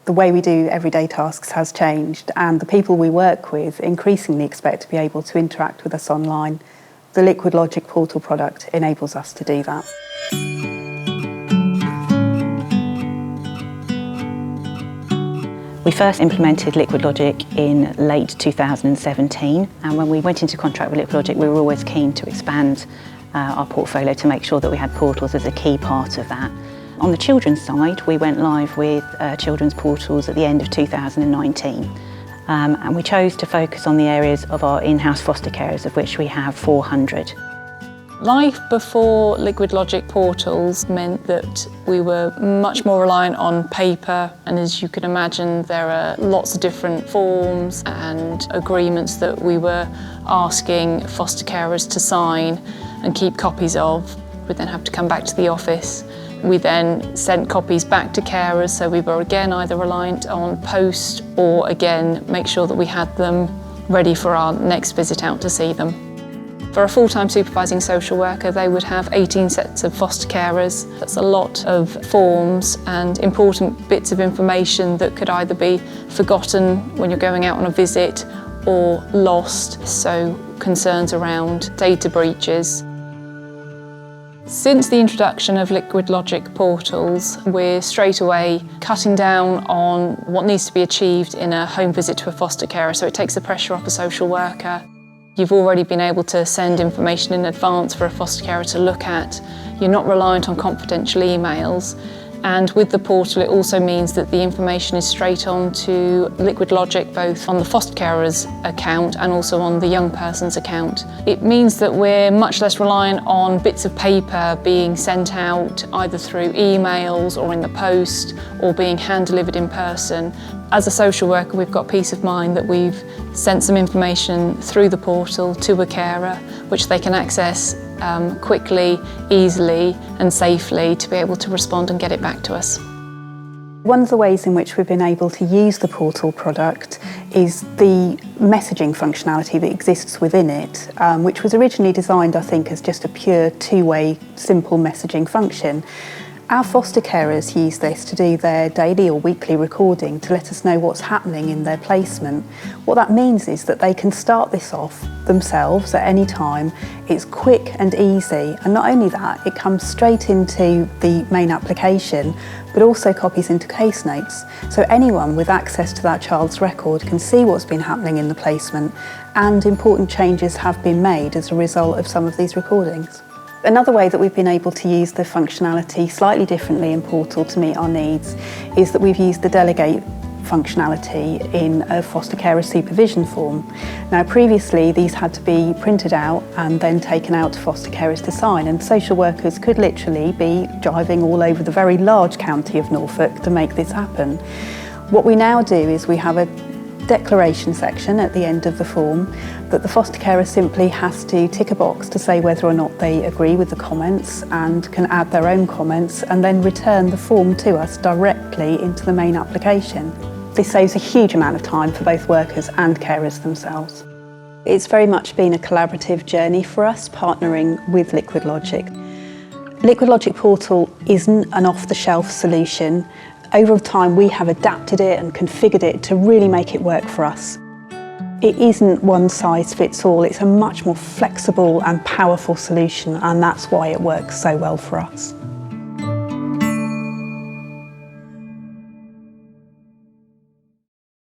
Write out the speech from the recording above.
The way we do everyday tasks has changed, and the people we work with increasingly expect to be able to interact with us online. The Liquidlogic Portal product enables us to do that. We first implemented Liquidlogic in late 2017, and when we went into contract with Liquidlogic, we were always keen to expand our portfolio to make sure that we had portals as a key part of that. On the children's side, we went live with children's portals at the end of 2019, and we chose to focus on the areas of our in-house foster carers, of which we have 400. Life before Liquidlogic Portals meant that we were much more reliant on paper, and as you can imagine, there are lots of different forms and agreements that we were asking foster carers to sign and keep copies of. We'd then have to come back to the office. We then sent copies back to carers, so we were again either reliant on post or again make sure that we had them ready for our next visit out to see them. For a full-time supervising social worker, they would have 18 sets of foster carers. That's a lot of forms and important bits of information that could either be forgotten when you're going out on a visit or lost, so concerns around data breaches. Since the introduction of Liquidlogic Portals, we're straight away cutting down on what needs to be achieved in a home visit to a foster carer, so it takes the pressure off a social worker. You've already been able to send information in advance for a foster carer to look at. You're not reliant on confidential emails. And with the portal, it also means that the information is straight on to Liquidlogic, both on the foster carer's account and also on the young person's account. It means that we're much less reliant on bits of paper being sent out either through emails or in the post or being hand-delivered in person. As a social worker, we've got peace of mind that we've sent some information through the portal to a carer, which they can access quickly, easily and safely to be able to respond and get it back to us. One of the ways in which we've been able to use the portal product is the messaging functionality that exists within it, which was originally designed, I think, as just a pure two-way simple messaging function. Our foster carers use this to do their daily or weekly recording to let us know what's happening in their placement. What that means is that they can start this off themselves at any time. It's quick and easy, and not only that, it comes straight into the main application, but also copies into case notes. So anyone with access to that child's record can see what's been happening in the placement, and important changes have been made as a result of some of these recordings. Another way that we've been able to use the functionality slightly differently in Portal to meet our needs is that we've used the delegate functionality in a foster carer supervision form. Now previously these had to be printed out and then taken out to foster carers to sign, and social workers could literally be driving all over the very large county of Norfolk to make this happen. What we now do is we have a declaration section at the end of the form that the foster carer simply has to tick a box to say whether or not they agree with the comments and can add their own comments and then return the form to us directly into the main application. This saves a huge amount of time for both workers and carers themselves. It's very much been a collaborative journey for us, partnering with Liquidlogic. Liquidlogic Portal isn't an off-the-shelf solution. Over time, we have adapted it and configured it to really make it work for us. It isn't one size fits all. It's a much more flexible and powerful solution, and that's why it works so well for us.